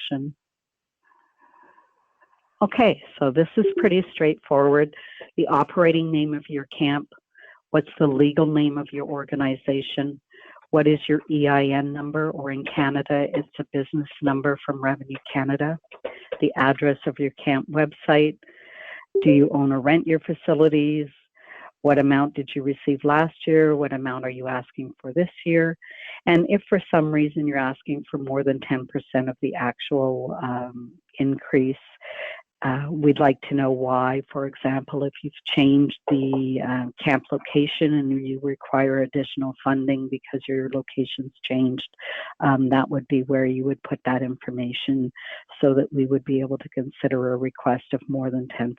question. Okay, so this is pretty straightforward. The operating name of your camp, what's the legal name of your organization, what is your EIN number, or in Canada, it's a business number from Revenue Canada, the address of your camp website, do you own or rent your facilities, what amount did you receive last year, what amount are you asking for this year, and if for some reason you're asking for more than 10% of the actual increase, we'd like to know why. For example, if you've changed the camp location and you require additional funding because your location's changed, that would be where you would put that information so that we would be able to consider a request of more than 10%.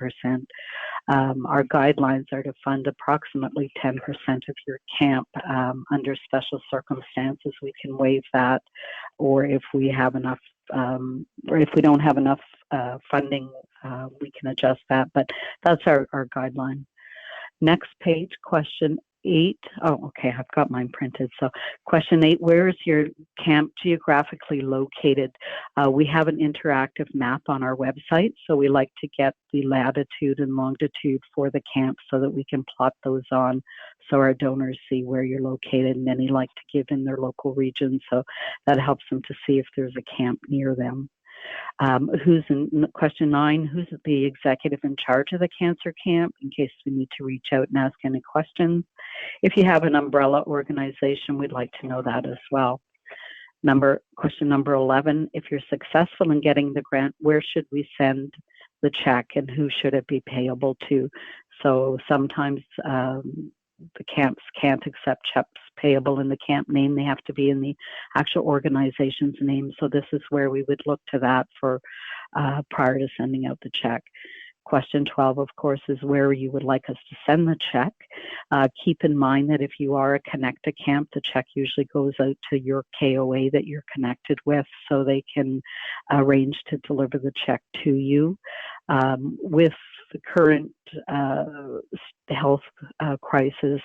Our guidelines are to fund approximately 10% of your camp. Under special circumstances, we can waive that, or if we have enough or if we don't have enough funding, we can adjust that, but that's our guideline. Next page, question 8. Oh, okay, I've got mine printed. So question 8, where is your camp geographically located? We have an interactive map on our website, so we like to get the latitude and longitude for the camp so that we can plot those on so our donors see where you're located. Many like to give in their local region, so that helps them to see if there's a camp near them. Who's in question 9, who's the executive in charge of the cancer camp in case we need to reach out and ask any questions. If you have an umbrella organization, we'd like to know that as well. Question number 11, if you're successful in getting the grant, where should we send the check and who should it be payable to? So sometimes the camps can't accept checks payable in the camp name. They have to be in the actual organization's name. So this is where we would look to that for prior to sending out the check. Question 12, of course, is where you would like us to send the check. Keep in mind that if you are a connected camp, the check usually goes out to your KOA that you're connected with so they can arrange to deliver the check to you. With the current health crisis,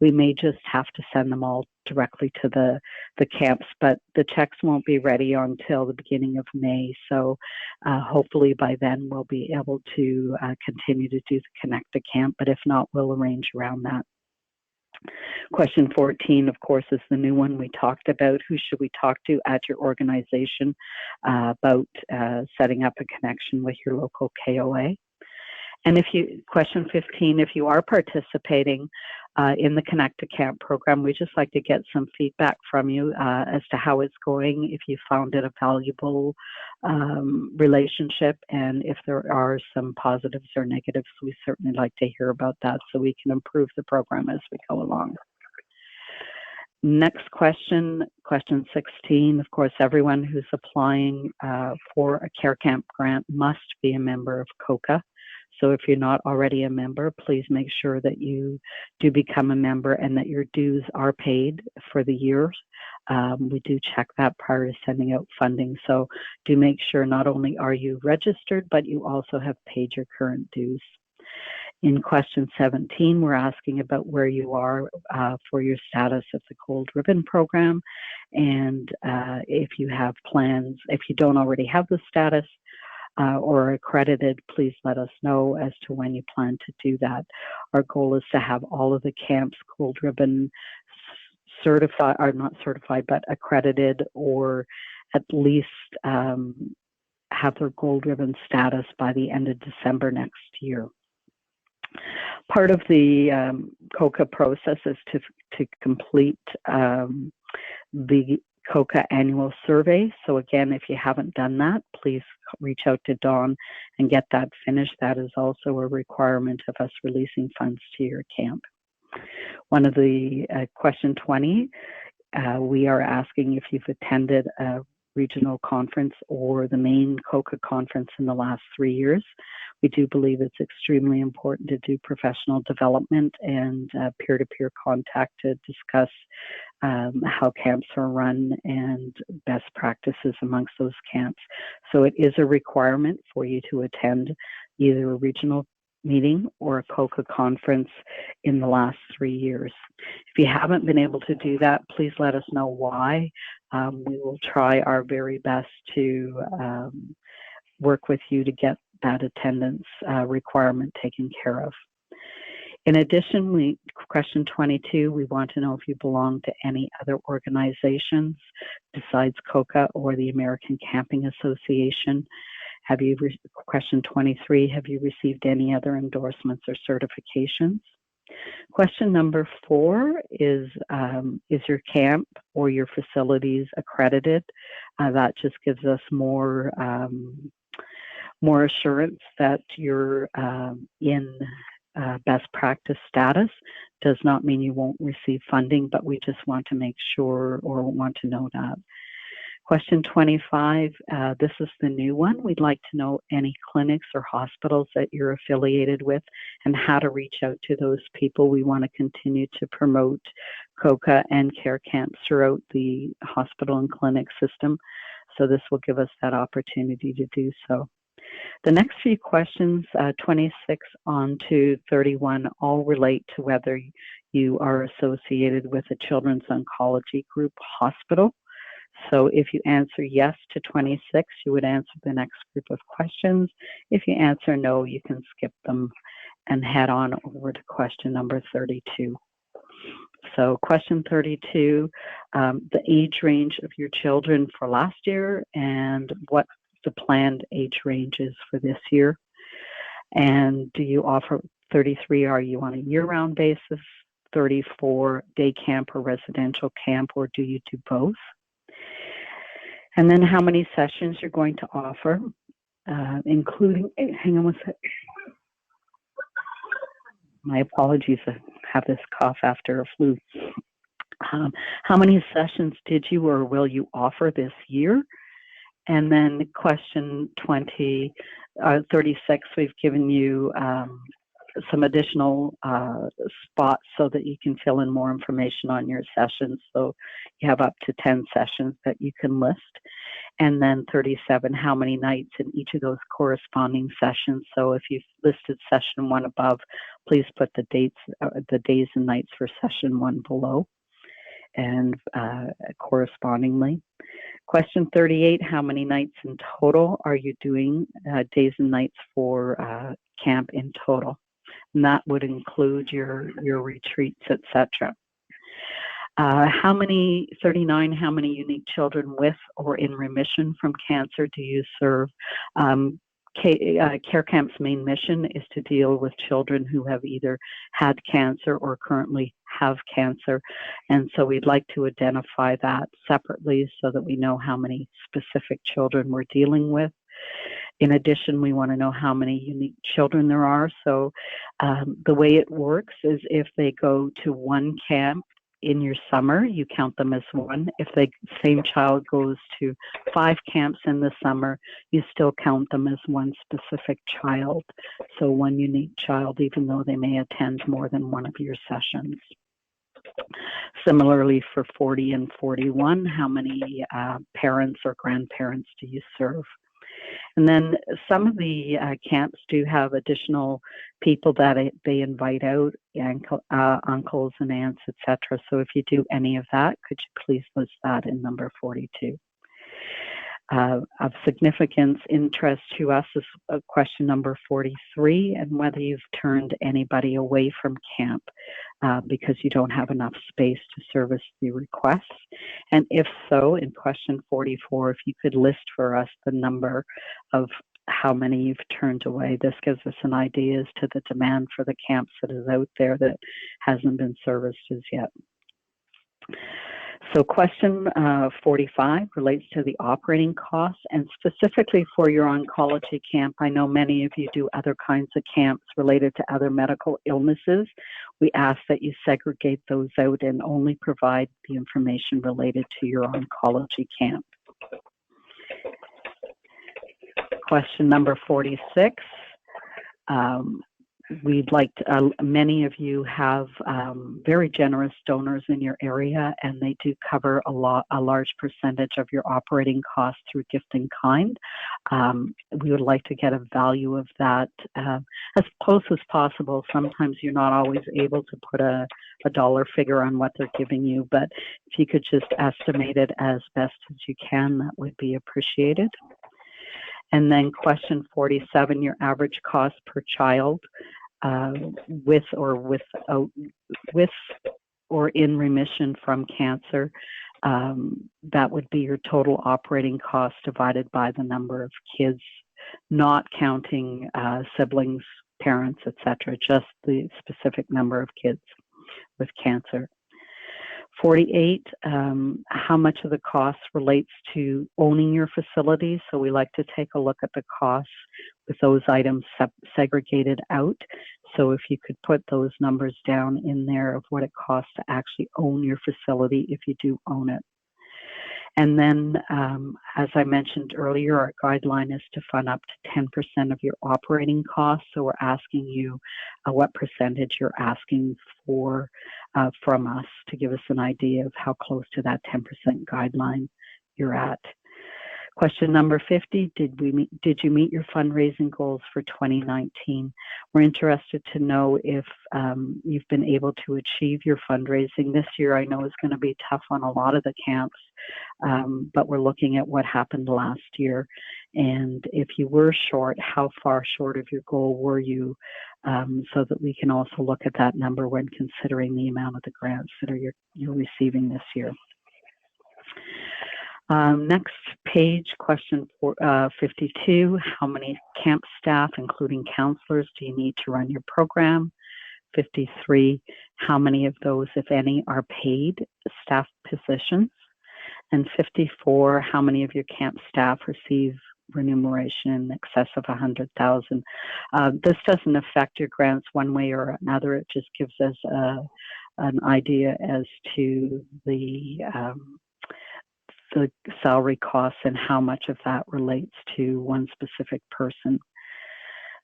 we may just have to send them all directly to the camps, but the checks won't be ready until the beginning of May. So hopefully by then we'll be able to continue to do the Connect a Camp, but if not, we'll arrange around that. Question 14, of course, is the new one we talked about. Who should we talk to at your organization about setting up a connection with your local KOA? And question 15, if you are participating in the Connect to Camp program, we just like to get some feedback from you as to how it's going, if you found it a valuable relationship, and if there are some positives or negatives, we certainly like to hear about that so we can improve the program as we go along. Next question, question 16. Of course, everyone who's applying for a Care Camp grant must be a member of COCA. So if you're not already a member, please make sure that you do become a member and that your dues are paid for the year. We do check that prior to sending out funding. So do make sure not only are you registered, but you also have paid your current dues. In question 17, we're asking about where you are for your status of the Gold Ribbon program. And if you have plans, if you don't already have the status, or are accredited, please let us know as to when you plan to do that. Our goal is to have all of the camps Gold Ribbon certified, or not certified, but accredited, or at least have their Gold Ribbon status by the end of December next year. Part of the COCA process is to complete the COCA annual survey. So again, if you haven't done that, please reach out to Dawn and get that finished. That is also a requirement of us releasing funds to your camp. One of the question 20, we are asking if you've attended a regional conference or the main COCA conference in the last 3 years. We do believe it's extremely important to do professional development and peer-to-peer contact to discuss how camps are run and best practices amongst those camps. So it is a requirement for you to attend either a regional meeting or a COCA conference in the last 3 years. If you haven't been able to do that, please let us know why. We will try our very best to work with you to get that attendance requirement taken care of. In addition, question 22, we want to know if you belong to any other organizations besides COCA or the American Camping Association. Question 23, have you received any other endorsements or certifications? Question number 4 is your camp or your facilities accredited? That just gives us more assurance that you're in best practice status. Does not mean you won't receive funding, but we just want to make sure or want to know that. Question 25, this is the new one. We'd like to know any clinics or hospitals that you're affiliated with and how to reach out to those people. We want to continue to promote COCA and care camps throughout the hospital and clinic system. So this will give us that opportunity to do so. The next few questions, 26 on to 31, all relate to whether you are associated with a children's oncology group hospital. So if you answer yes to 26, you would answer the next group of questions. If you answer no, you can skip them and head on over to question number 32. So question 32, the age range of your children for last year and what the planned age range is for this year. And do you offer 33, are you on a year-round basis, 34 day camp or residential camp, or do you do both? And then how many sessions you're going to offer, including, hang on one sec. My apologies, I have this cough after a flu. How many sessions did you or will you offer this year? And then question 36, we've given you some additional spots so that you can fill in more information on your sessions. So you have up to 10 sessions that you can list. And then 37, how many nights in each of those corresponding sessions. So if you've listed session 1 above, please put the dates, the days and nights for session 1 below and correspondingly. Question 38, how many nights in total are you doing, days and nights for camp in total? And that would include your retreats, etc. 39, how many unique children with or in remission from cancer do you serve? Care Camp's main mission is to deal with children who have either had cancer or currently have cancer. And so we'd like to identify that separately so that we know how many specific children we're dealing with. In addition, we want to know how many unique children there are. So the way it works is if they go to one camp in your summer, you count them as one. If the same child goes to 5 camps in the summer, you still count them as one specific child. So one unique child, even though they may attend more than one of your sessions. Similarly, for 40 and 41, how many parents or grandparents do you serve? And then some of the camps do have additional people that they invite out, uncles and aunts, etc. So if you do any of that, could you please list that in number 42? Of significance interest to us is question number 43, and whether you've turned anybody away from camp because you don't have enough space to service the requests. And if so, in question 44, if you could list for us the number of how many you've turned away. This gives us an idea as to the demand for the camps that is out there that hasn't been serviced as yet. So question 45 relates to the operating costs, and specifically for your oncology camp. I know many of you do other kinds of camps related to other medical illnesses. We ask that you segregate those out and only provide the information related to your oncology camp. Question number 46. We'd like to, many of you have very generous donors in your area, and they do cover a large percentage of your operating costs through gift in kind. We would like to get a value of that as close as possible. Sometimes you're not always able to put a dollar figure on what they're giving you, but if you could just estimate it as best as you can, that would be appreciated. And then question 47, your average cost per child with or in remission from cancer. That would be your total operating cost divided by the number of kids, not counting siblings, parents, etc., just the specific number of kids with cancer. 48, how much of the cost relates to owning your facility? So we like to take a look at the costs with those items segregated out. So if you could put those numbers down in there of what it costs to actually own your facility if you do own it. And then, as I mentioned earlier, our guideline is to fund up to 10% of your operating costs. So we're asking you what percentage you're asking for from us to give us an idea of how close to that 10% guideline you're at. Question number 50, did you meet your fundraising goals for 2019? We're interested to know if you've been able to achieve your fundraising. This year I know is going to be tough on a lot of the camps, but we're looking at what happened last year. And if you were short, how far short of your goal were you, so that we can also look at that number when considering the amount of the grants that you're receiving this year. Next page, question 52, how many camp staff, including counselors, do you need to run your program? 53, how many of those, if any, are paid staff positions? And 54, how many of your camp staff receive remuneration in excess of $100,000? This doesn't affect your grants one way or another. It just gives us an idea as to the salary costs and how much of that relates to one specific person.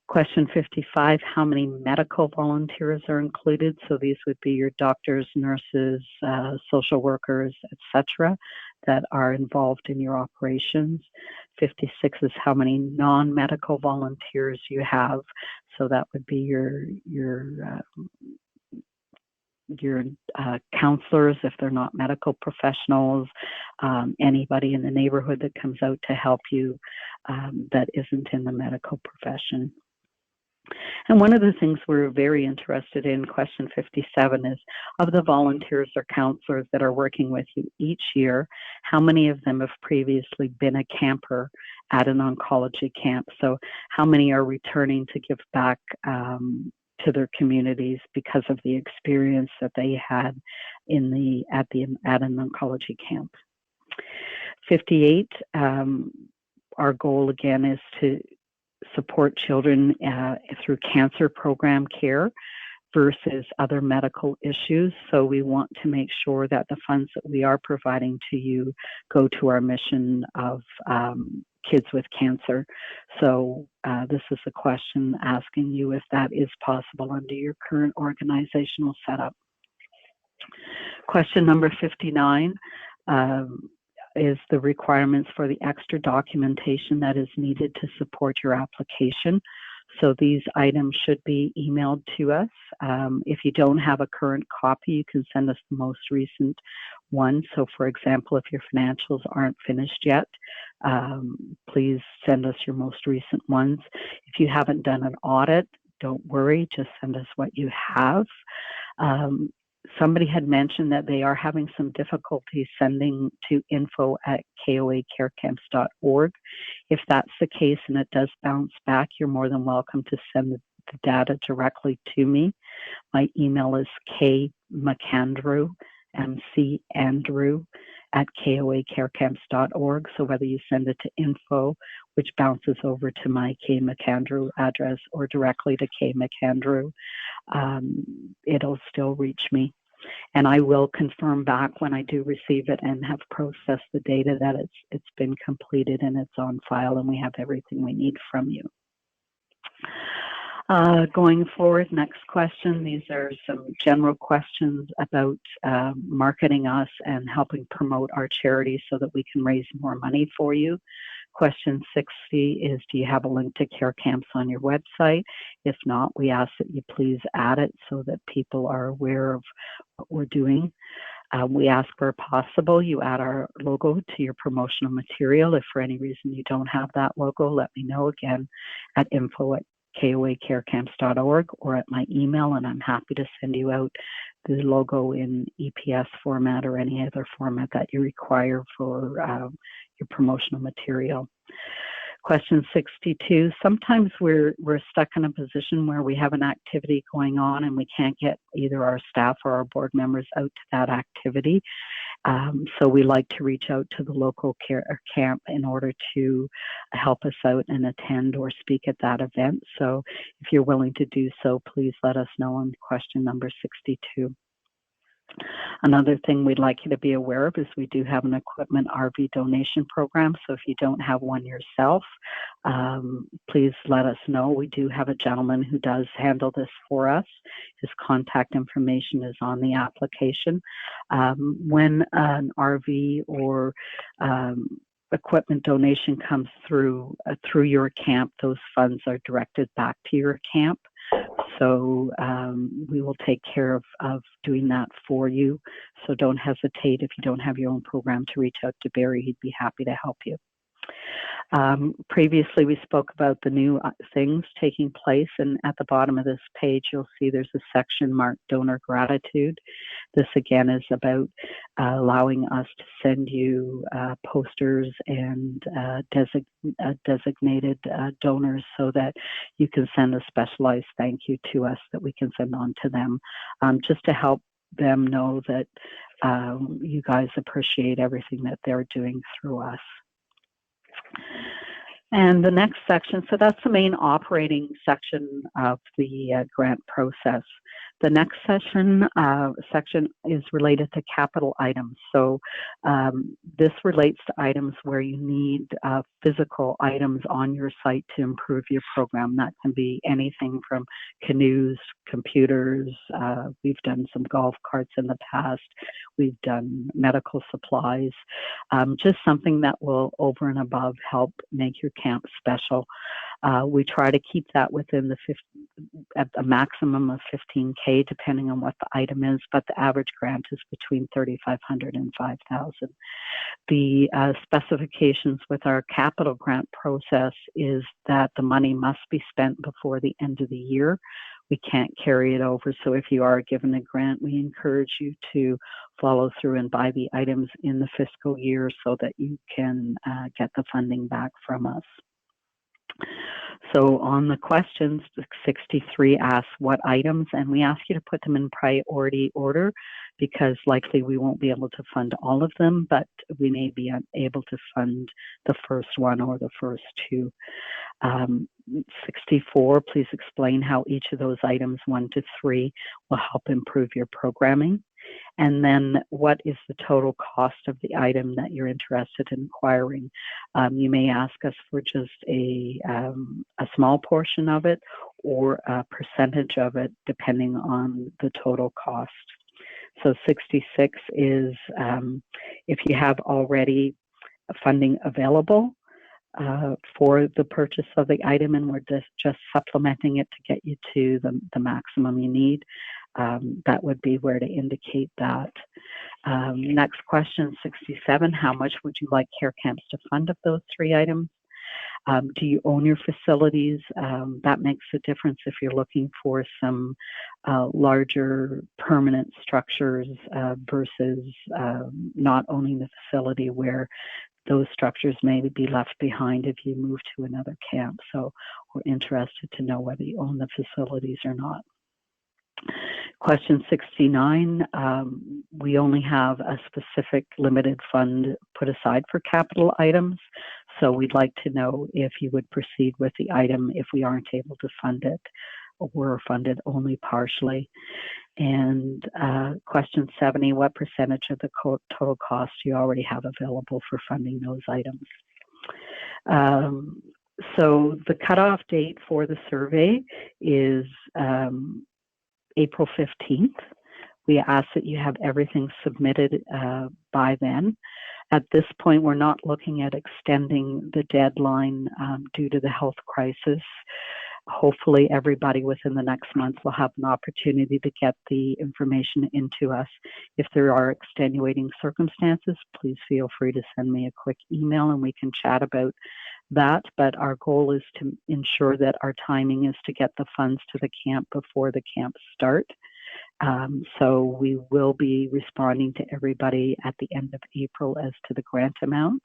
Question 55, how many medical volunteers are included? So these would be your doctors, nurses, social workers, etc., that are involved in your operations. 56 is how many non-medical volunteers you have. So that would be your counselors, if they're not medical professionals, anybody in the neighborhood that comes out to help you that isn't in the medical profession. And one of the things we're very interested in, question 57, is of the volunteers or counselors that are working with you each year, how many of them have previously been a camper at an oncology camp? So how many are returning to give back to their communities because of the experience that they had at an oncology camp? 58, our goal again is to support children through cancer program care versus other medical issues. So we want to make sure that the funds that we are providing to you go to our mission of kids with cancer. So this is a question asking you if that is possible under your current organizational setup. Question number 59 is the requirements for the extra documentation that is needed to support your application. So these items should be emailed to us. If you don't have a current copy, you can send us the most recent one. So for example, if your financials aren't finished yet, please send us your most recent ones. If you haven't done an audit, don't worry, just send us what you have. Somebody had mentioned that they are having some difficulty sending to info@koacarecamps.org. If that's the case and it does bounce back, you're more than welcome to send the data directly to me. My email is McAndrew, McAndrew @koacarecamps.org. So whether you send it to info, which bounces over to my K. McAndrew address, or directly to K. McAndrew, it'll still reach me. And I will confirm back when I do receive it and have processed the data that it's been completed and it's on file and we have everything we need from you. Going forward, next question. These are some general questions about marketing us and helping promote our charity so that we can raise more money for you. Question 60 is, do you have a link to care camps on your website? If not, we ask that you please add it so that people are aware of what we're doing. We ask where possible, you add our logo to your promotional material. If for any reason you don't have that logo, let me know again at info@koacarecamps.org or at my email, and I'm happy to send you out the logo in EPS format or any other format that you require for your promotional material. Question 62, sometimes we're stuck in a position where we have an activity going on and we can't get either our staff or our board members out to that activity. So we like to reach out to the local care camp in order to help us out and attend or speak at that event. So if you're willing to do so, please let us know on question number 62. Another thing we'd like you to be aware of is we do have an equipment RV donation program. So if you don't have one yourself, please let us know. We do have a gentleman who does handle this for us. His contact information is on the application. When an RV or equipment donation comes through your camp, those funds are directed back to your camp. So we will take care of doing that for you. So don't hesitate if you don't have your own program to reach out to Barry. He'd be happy to help you. Previously, we spoke about the new things taking place, and at the bottom of this page, you'll see there's a section marked Donor Gratitude. This, again, is about allowing us to send you posters and designated donors so that you can send a specialized thank you to us that we can send on to them, just to help them know that you guys appreciate everything that they're doing through us. And the next section, so that's the main operating section of the grant process. The next section is related to capital items. So this relates to items where you need physical items on your site to improve your program. That can be anything from canoes, computers. We've done some golf carts in the past. We've done medical supplies. Just something that will, over and above, help make your camp special. We try to keep that within at a maximum of $15K, depending on what the item is, but the average grant is between $3,500 and $5,000. The specifications with our capital grant process is that the money must be spent before the end of the year. We can't carry it over. So if you are given a grant, we encourage you to follow through and buy the items in the fiscal year so that you can get the funding back from us. So on the questions, 63 asks what items, and we ask you to put them in priority order because likely we won't be able to fund all of them, but we may be able to fund the first one or the first two. 64, please explain how each of those items 1 to 3 will help improve your programming. And then what is the total cost of the item that you're interested in acquiring? You may ask us for just a small portion of it or a percentage of it, depending on the total cost. So 66 is if you have already funding available for the purchase of the item and we're just supplementing it to get you to the maximum you need, that would be where to indicate that. Next question, 67, how much would you like care camps to fund of those 3 items? Do you own your facilities? That makes a difference if you're looking for some larger permanent structures versus not owning the facility, where those structures may be left behind if you move to another camp. So we're interested to know whether you own the facilities or not. Question 69, we only have a specific limited fund put aside for capital items. So we'd like to know if you would proceed with the item if we aren't able to fund it or we're funded only partially. And question 70, what percentage of the total cost do you already have available for funding those items? So the cutoff date for the survey is April 15th. We ask that you have everything submitted by then. At this point, we're not looking at extending the deadline due to the health crisis. Hopefully everybody within the next month will have an opportunity to get the information into us. If there are extenuating circumstances, please feel free to send me a quick email and we can chat about that. But our goal is to ensure that our timing is to get the funds to the camp before the camps start. So we will be responding to everybody at the end of April as to the grant amounts.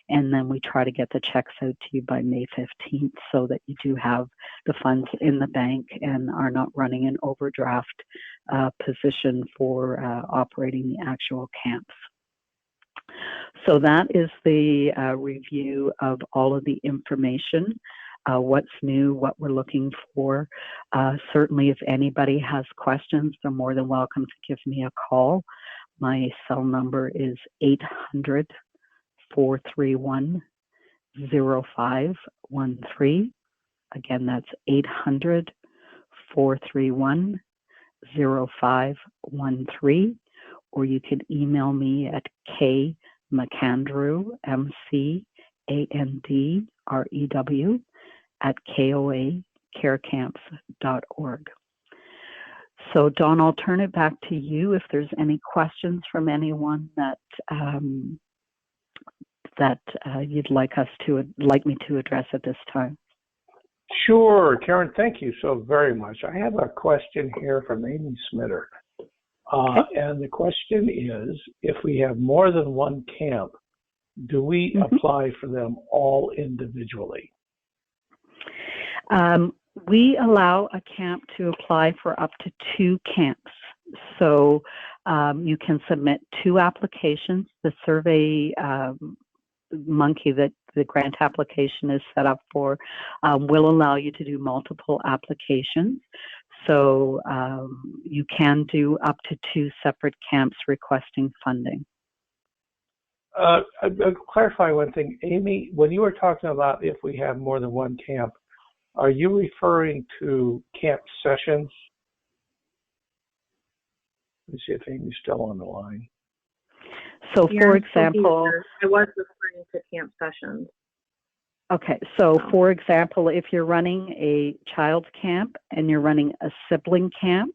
And then we try to get the checks out to you by May 15th so that you do have the funds in the bank and are not running an overdraft position for operating the actual camps. So that is the review of all of the information. What's new, what we're looking for. Certainly, if anybody has questions, they're more than welcome to give me a call. My cell number is 800-431-0513. Again, that's 800-431-0513. Or you can email me at McAndrew, McAndrew, at koacarecamps.org. So, Dawn, I'll turn it back to you if there's any questions from anyone that you'd like me to address at this time. Sure, Karen. Thank you so very much. I have a question here from Amy Smitter, and the question is: if we have more than one camp, do we apply for them all individually? We allow a camp to apply for up to 2 camps. So you can submit 2 applications. The Survey Monkey that the grant application is set up for will allow you to do multiple applications. So you can do up to 2 separate camps requesting funding. I'll clarify one thing. Amy, when you were talking about if we have more than one camp, are you referring to camp sessions? Let me see if Amy's still on the line. So, for example, I was referring to camp sessions. Okay, so for example, if you're running a child's camp and you're running a sibling camp,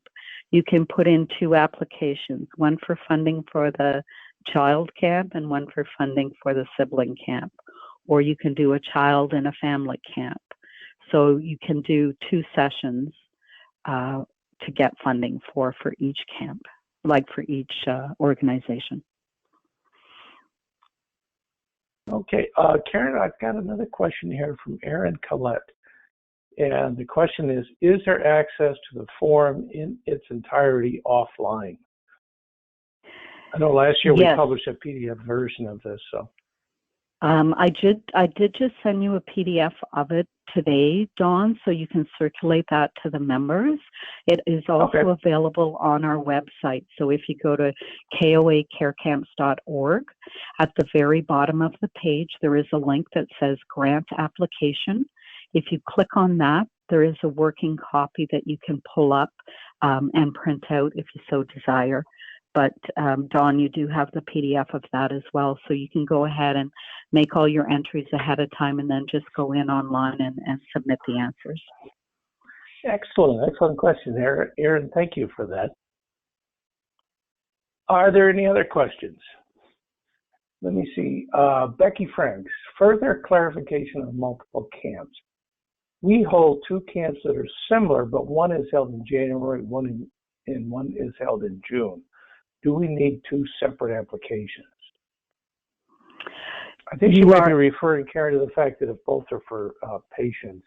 you can put in 2 applications, one for funding for the child camp and one for funding for the sibling camp. Or you can do a child and a family camp. So you can do 2 sessions to get funding for each camp, like for each organization. Okay, Karen, I've got another question here from Aaron Collette. And the question is there access to the form in its entirety offline? I know last year we published a PDF version of this, so. I did just send you a PDF of it today, Dawn, so you can circulate that to the members. It is also available on our website. So if you go to koacarecamps.org, at the very bottom of the page, there is a link that says grant application. If you click on that, there is a working copy that you can pull up and print out if you so desire. But Dawn, you do have the PDF of that as well, so you can go ahead and make all your entries ahead of time and then just go in online and submit the answers. Excellent question, Aaron. Thank you for that. Are there any other questions? Let me see. Becky Franks, further clarification of multiple camps. We hold 2 camps that are similar, but one is held in January, one is held in June. Do we need 2 separate applications? I think you might be referring, Karen, to the fact that if both are for patients,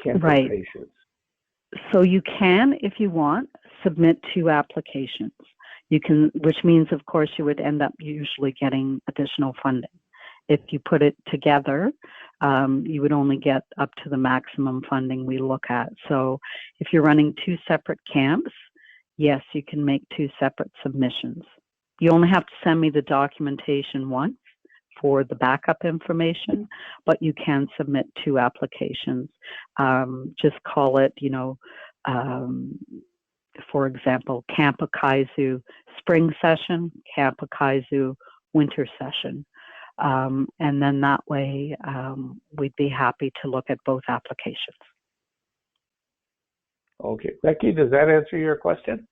cancer patients. So you can, if you want, submit 2 applications. You can, which means, of course, you would end up usually getting additional funding. If you put it together, you would only get up to the maximum funding we look at. So if you're running 2 separate camps, yes, you can make 2 separate submissions. You only have to send me the documentation once for the backup information, but you can submit 2 applications. Just call it, for example, Camp Akaizu Spring Session, Camp Akaizu winter session. And then that way, we'd be happy to look at both applications. Okay. Becky, does that answer your question?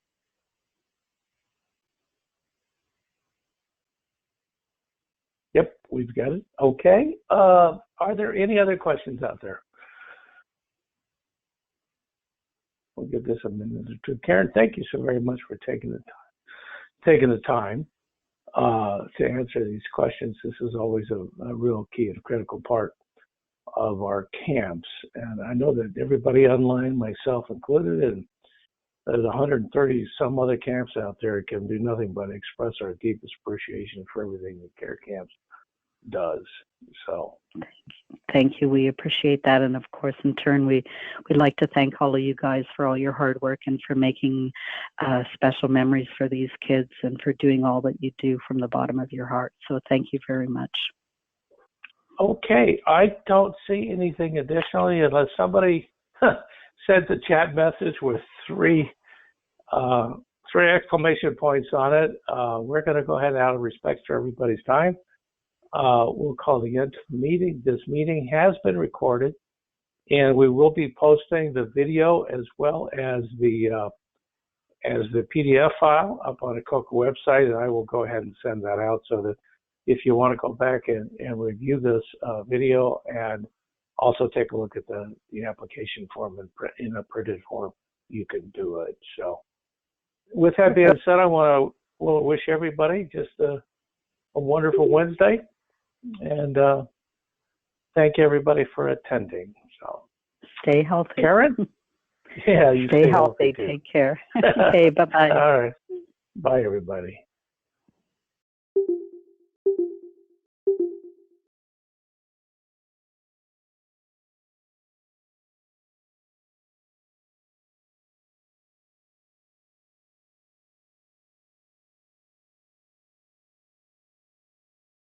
Yep, we've got it. Okay. Are there any other questions out there? We'll give this a minute or two. Karen, thank you so very much for taking the time to answer these questions. This is always a real key and critical part of our camps. And I know that everybody online, myself included, and there's 130 some other camps out there, can do nothing but express our deepest appreciation for everything that Care Camps does. So thank you. We appreciate that. And of course, in turn, we'd like to thank all of you guys for all your hard work and for making special memories for these kids and for doing all that you do from the bottom of your heart. So thank you very much. Okay, I don't see anything additionally unless somebody sent a chat message with three exclamation points on it. We're going to go ahead out of respect for everybody's time. We'll call the end to the meeting. This meeting has been recorded, and we will be posting the video as well as the PDF file up on the COCA website, and I will go ahead and send that out so that if you want to go back and review this video and also take a look at the application form in a printed form, you can do it. So with that being said, I want to wish everybody just a wonderful Wednesday, and thank everybody for attending. So stay healthy. Karen? Yeah, you stay healthy. Take care. Okay, bye-bye. All right. Bye, everybody.